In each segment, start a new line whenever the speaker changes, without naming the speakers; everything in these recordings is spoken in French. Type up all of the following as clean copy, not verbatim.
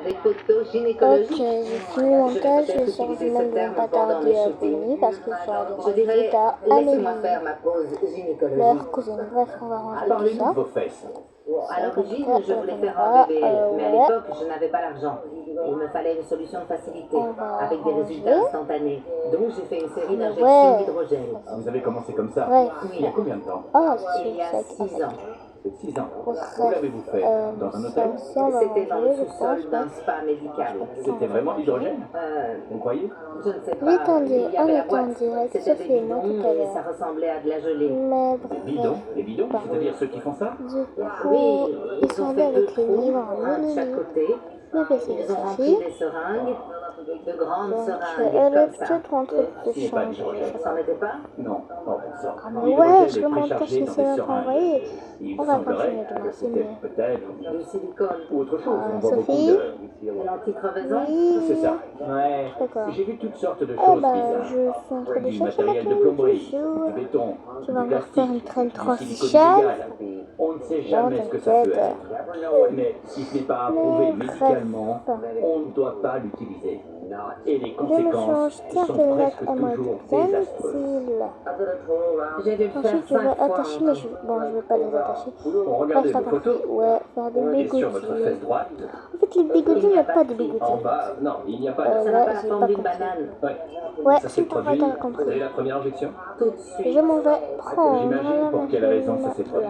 des photos
Ok,
gynécologiques.
j'ai fini le montage, les sœurs jumelles ne vont pas tarder à venir parce qu'ils sont allés
Je
rendre
dirais,
visite à
laissez-moi
Amélie,
faire ma pause gynécologique.
leur cousine. Bref, on va ranger tout
Parlez-nous de
ça.
vos fesses.
À l'origine, je voulais faire un
caméra,
bébé, mais à
ouais.
l'époque, je n'avais pas l'argent. Il me fallait une solution de facilité,
On va
avec des résultats
ranger.
instantanés. Donc, j'ai fait une série
Mais
d'injections
ouais.
d'hydrogène.
Vous avez commencé comme ça.
Bref.
Il y a combien de temps?
Oh,
Il y a
c'est
6 ans.
C'est 6 ans.
Bref,
Où l'avez-vous fait? Dans un
ça
hôtel?
aussi, on va
C'était dans le
ranger, je
sous-sol
pense.
d'un spa médical.
C'était vraiment l'hydrogène? Vous croyez?
Je ne sais
Oui,
pas,
attendez,
il y avait la
on était en
boîte.
direct,
C'était des
Sophie et moi
bidons
tout à
et
l'heure.
ça ressemblait à de la gelée.
Mais
Des
bref,
bidons? Des bidons? C'est-à-dire ceux qui font ça?
du coup,
Oui,
ils sont
ont
allés
fait 2
avec les
trous,
livres en
un de chaque
mini.
côté.
Le PC de
Ils ont rempli
Sophie.
des seringues, de grandes
Donc,
seringues
elle est
comme ça.
peut-être en train de
C'est pas
changer.
d'hydrogène.
Ça n'en était pas?
Non, pas pour ça.
Ah mais ouais, je le montage qui s'est envoyé.
Il
On va
semblerait
continuer de
que
lancer,
c'était
mais...
peut-être
Du silicone.
ou autre chose. On voit beaucoup
Sophie?
de...
L'anti-crevaison?
Oui.
C'est ça. Ouais.
D'accord.
J'ai vu toutes sortes de
Eh
choses
ben,
bizarres.
je suis en train de
Du
chercher ma
matériel de
tenue
plomberie,
du jour.
du béton,
Tu vas
du
me refaire
plastique,
une traîne
du silicone
transichère.
illégal. On ne sait jamais ce que ça peut
t'inquiète.
être. Mais si ce n'est pas approuvé médicalement, on ne doit pas l'utiliser. Et les
Je me
conséquences
change, tiens,
sont
fais mettre
presque
à moi
toujours
du
désastreuses.
pencil.
J'ai dû le faire
Ensuite, je vais
5 fois.
attacher, mais bon, je vais pas les attacher.
Pour
Bref,
regarder
t'as
vos
compris.
photos,
Ouais, faire des
et sur votre
bigoudis.
fesse droite,
En fait, les bigoudis, il n'y a pas de bigoudis.
en bas, non, il n'y a pas de...
Ça n'a
là,
pas la
j'ai
forme
pas
d'une
compris.
banane.
Ouais.
Ouais,
Ça s'est
t'as
produit
compris.
dès la première injection.
Tout de suite.
Je m'en vais prendre
J'imagine pour quelle raison ça s'est produit.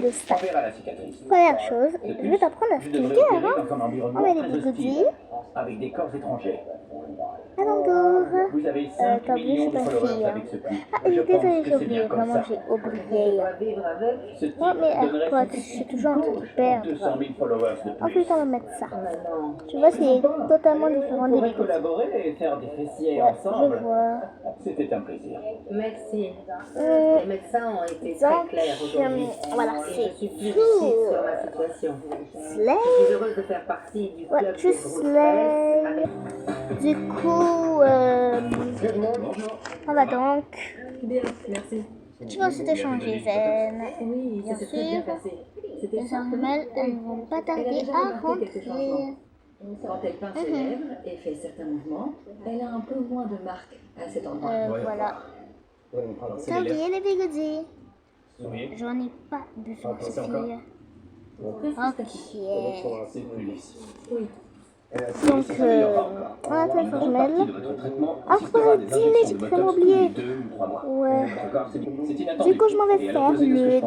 de ça.
On verra la cicatrice.
Première chose, je vais t'apprendre à
Je devrais
skincare,
opérer
hein.
dans un environnement
On met des
très
bigoudis.
hostile, avec des corps étrangers.
Alentour.
Vous avez 5
t'as oublié,
millions de
je suis ta
followers
fille, hein.
avec ce clip.
Ah,
Je
désolée,
pense
j'ai
que c'est
oublié,
bien comme
vraiment,
ça.
j'ai oublié.
Vivre avec.
Ce type
Non, mais
donnerait
quoi,
sans
je
doute
suis toujours en train de perdre.
200 000 followers de
En
plus.
plus, on va mettre ça.
Non.
Tu vois, c'est totalement différent
On
des
pourrait
bigoudis.
collaborer et faire des fessiers
Ouais,
ensemble.
je vois.
C'était un plaisir.
Merci.
Euh,
Les médecins ont été
donc,
très clairs aujourd'hui.
voilà,
Et
c'est
je suis plus
tout.
lucide sur ma situation.
Slay.
Je suis heureuse de faire partie du
Ouais,
club
tu
des grosses
slay.
fesses avec...
Du coup, on va donc.
Bien, merci.
Tu vas ensuite échanger veine.
Oui,
Bien
ça s'est très bien
sûr.
passé. C'était
Les
ça.
hormones, elles ne vont pas tarder à rentrer.
Quand elle peint ses lèvres et fait certains mouvements, elle a un peu moins de marques à cet endroit.
Voilà. T'as oublié les bigoudis? J'en ai pas besoin, Sophie. Ok.
Oui.
Donc, on a fait le jumelle. Ah, faut faire le dîner, j'ai vraiment oublié. Ouais. Du coup, je m'en vais faire le dîner.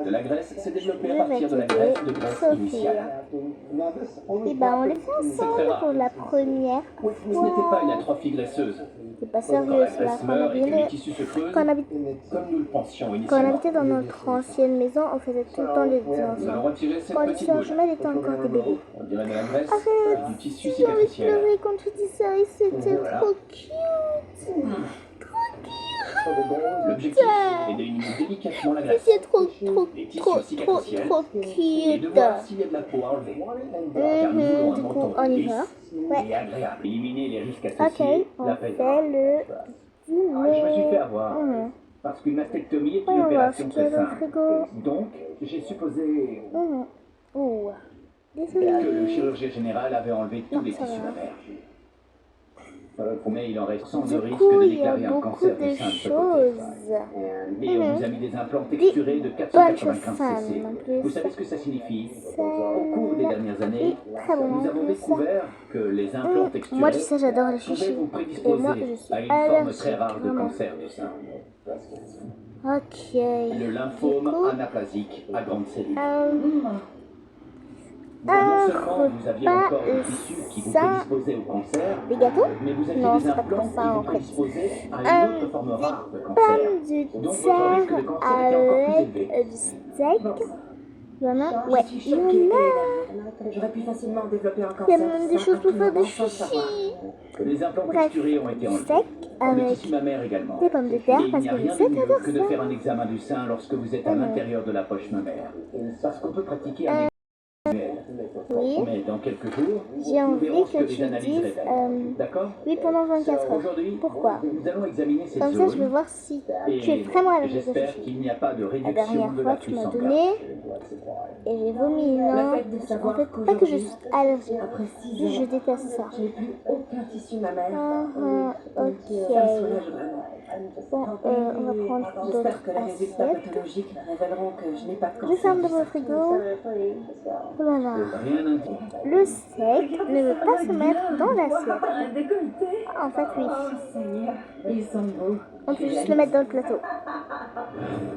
De la graisse s'est développée à
Je vais
partir de la
quitter
graisse de graisse
Sophie.
initiale.
Et ben, on les fait ensemble pour la première
Oui, ce n'était pas
fois.
une atrophie graisseuse.
C'est pas
Quand
sérieux,
la
c'est là
graisse
qu'on
meurt et que les
habitait.
tissus se creusent,
Quand on habitait.
comme nous le pensions
Quand on
initialement.
habitait dans notre ancienne maison, on faisait tout le temps les deux
Nous allons
ensemble.
retirer cette
Quand les
petite
sœurs
boule.
jumelles étaient encore des bébés.
On dirait de la graisse
Arrête,
et du tissu
j'ai envie de
cicatriciel.
pleurer quand tu dis ça, et c'était
Voilà.
trop cute.
L'objectif est d'éliminer délicatement la graisse
C'est trop
les tissus cicatriciels et de
cute.
voir s'il y a de la peau à enlever. Car nous voulons un
Du coup,
menton
on y
lisse
va.
et
Ouais.
agréable. Éliminer les risques
Ok,
associés,
on
la
fait
peine.
le
Je me suis fait
dîner.
avoir. Parce qu'une mastectomie est une
Voyons voir ce
opération
qu'il y a
très
dans le
simple.
frigo.
Donc, j'ai supposé
Oh,
que le
désolé.
chirurgien général avait enlevé tous
Non,
les
ça
tissus
va.
mammaires. Mais il en reste sans de
Du
risque
coup,
de
il y a
déclarer un
beaucoup
cancer
de
du sein de ce côté.
choses.
Et on vous a mis des implants
Des
texturés de
bonnes
495
femmes,
cc.
en plus.
Vous savez ce que ça signifie? Au cours des dernières années,
Très bon,
nous
en
avons
plus.
découvert que les implants texturés
Moi, tu sais, j'adore les
pouvaient
chichis.
vous
Et moi,
prédisposer
je suis
à une forme
allergique.
très rare de
Vraiment.
cancer du sein.
Ok.
Le lymphome
Du coup,
anaplasique à grande cellule.
un
Non seulement vous aviez
repas,
encore des tissus qui vous
ça,
prédisposaient au cancer,
des gâteaux,
mais vous aviez
non,
des
c'est pas
implants
pour ça,
qui vous
en fait.
prédisposaient à une autre forme rare de cancer.
pommes du
Donc votre risque de
dessert
cancer était encore plus élevé.
avec du steak. Il y en a, ouais,
Je suis
il y en
choquée,
a.
Hélène. J'aurais pu facilement développer un
Il y
cancer.
a même des
ça,
choses pour faire des
absolument sans savoir.
chichis.
Les implants
Bref,
texturés ont été enlevés.
steak
Le
avec
tissu mammaire également.
des pommes de
Et
terre
il
parce
n'y a
que
rien
je sais
de mieux
t'adores
que de
ça.
faire un examen du sein lorsque vous êtes à l'intérieur de la poche mammaire. Parce qu'on peut pratiquer un
Oui.
Mais dans quelques jours,
J'ai
nous
envie
verrons ce
que
que les
tu
analyses
dises
révèlent. D'accord?
oui pendant 24 heures.
Aujourd'hui,
Pourquoi?
nous allons examiner cette
Comme ça,
zone.
je vais voir si
Et
tu es vraiment allergique au
j'espère
sushi.
qu'il n'y a pas de
La
réduction
dernière
de
fois,
la
tu m'as
puissance.
donné et j'ai vomi.
Le
Non,
fait de
en
savoir
fait, pas que je suis allergique.
après 6
Juste, je
ans,
déteste ça.
je n'ai plus aucun tissu mammaire.
Ok.
Ça me soulage vraiment.
Bon, on va prendre d'autres
J'espère que les résultats
assiettes.
pathologiques révéleront que je n'ai pas de
Je
cancer.
ferme de mon frigo. Voilà.
Rien n'indique.
Le sec ne veut pas se mettre dans l'assiette.
Un décolleté.
En fait, oui.
Oh Seigneur, ils sont beaux.
On peut juste le mettre dans le plateau.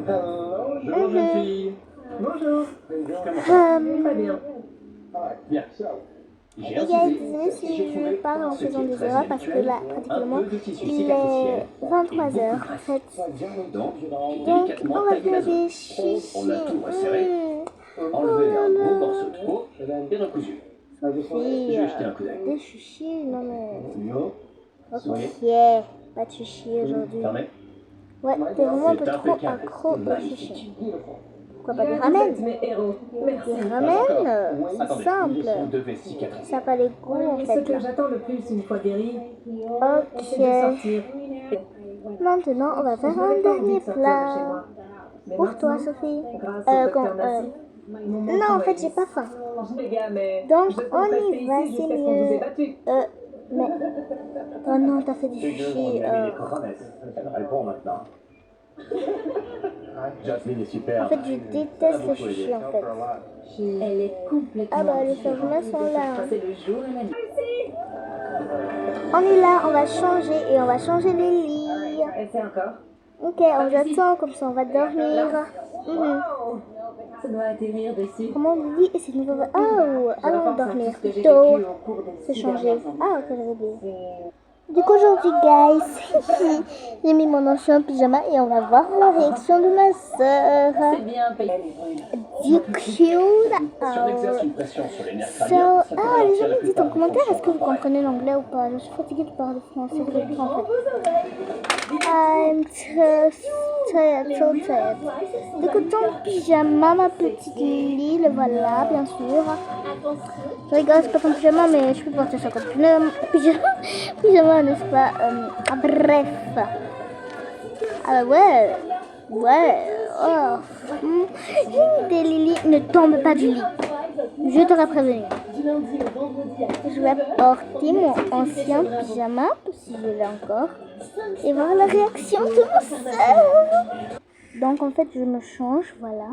Bonjour, jeune fille.
Bonjour.
Comment ça
Très bien.
Bien.
Les gars, désolé si je parle en faisant des erreurs parce que là, pratiquement, il est 23h en fait.
Donc,
Donc,
délicatement
on va
tailler la
faire
zone.
des chichis.
On a tout resserré, enlevé un beau morceau de peau et recousu.
Oui,
Je vais jeter un coup d'œil.
des chichis, non mais...
Souriez.
Ok, pas de chichis aujourd'hui.
Fermez.
Ouais, t'es vraiment un peu
C'est
trop
impeccable.
accro au
Magnifique.
chichi. Pourquoi pas des
Vous
ramen?
êtes mes héros. Merci.
Des ramen, c'est
Attendez,
simple.
vous devez cicatriser.
Ça n'a pas les goûts en
Ce
fait
que
là.
j'attends le plus une fois guéri, c'est de
Ok.
sortir.
Maintenant, on va
Je
faire
n'ai
un
pas envie
dernier
de sortir de chez
plat.
moi. Mais
Pour toi,
maintenant,
Sophie.
grâce au docteur Massy, mon menton
Non, en
est
fait, j'ai
lisse.
pas faim.
Les gars, mais
Donc,
je peux
on
rester
y va,
ici
c'est
jusqu'à ce qu'on vous ait
mieux.
battu.
Mais... Oh non, t'as fait du chichi.
Réponds maintenant. Jasmine est super.
En fait, je déteste le chichi, en fait.
Elle est complètement
Ah bah, les
différente.
changements sont là. Hein.
C'est le jour et la nuit.
On est là, on va changer et on va changer les lits.
Essaie encore.
Ok, on attend, comme ça on va dormir.
Wow. Ça doit atterrir dessus.
Comment on dit? Et c'est nouveau. Oh,
Je
allons
repense à
dormir
tout ce que j'ai
plutôt.
vécu au cours des
C'est
6
changé.
dernières années.
Ah, ok, j'avais oublié. Du coup, aujourd'hui, guys, j'ai mis mon ancien pyjama et on va voir la réaction de ma soeur.
C'est bien payé.
Du cute.
Si on exerce une pression sur les nerfs
So,
crâniens, ça peut
ah, les
ralentir la
gens, dites
plupart
en
des
commentaire, est-ce que
fonctions
vous
corporelles.
comprenez l'anglais ou pas? Je suis fatiguée de parler français tout le temps, en fait. I'm so tired, so tired. Du coup, ton pyjama, ma petite lit, le voilà, bien sûr. Je rigole, c'est pas ton pyjama, mais je peux porter ça comme pyjama, n'est-ce pas? Bref. Ah ouais, ouais, oh. J'ai une idée, Lily, ne tombe pas du lit. Je t'aurais prévenu. Je vais porter mon ancien pyjama, si je l'ai encore, et voir la réaction de mon soeur. Donc en fait, je me change, voilà.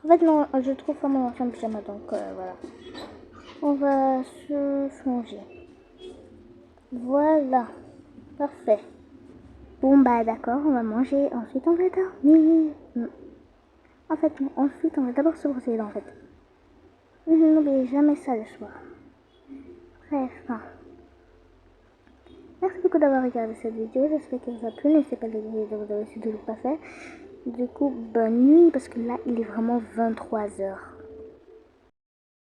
En fait, non, je trouve pas mon ancien pyjama, donc voilà. On va se changer. Voilà, parfait. Bon bah d'accord, on va manger, ensuite on va dormir. En fait, non, ensuite on va d'abord se brosser les dents en fait. N'oubliez jamais ça le soir. Bref, non. Merci beaucoup d'avoir regardé cette vidéo, j'espère qu'elle vous a plu, n'hésitez pas à liker si vous avez su de le pas faire. Du coup, bonne nuit parce que là il est vraiment 23h.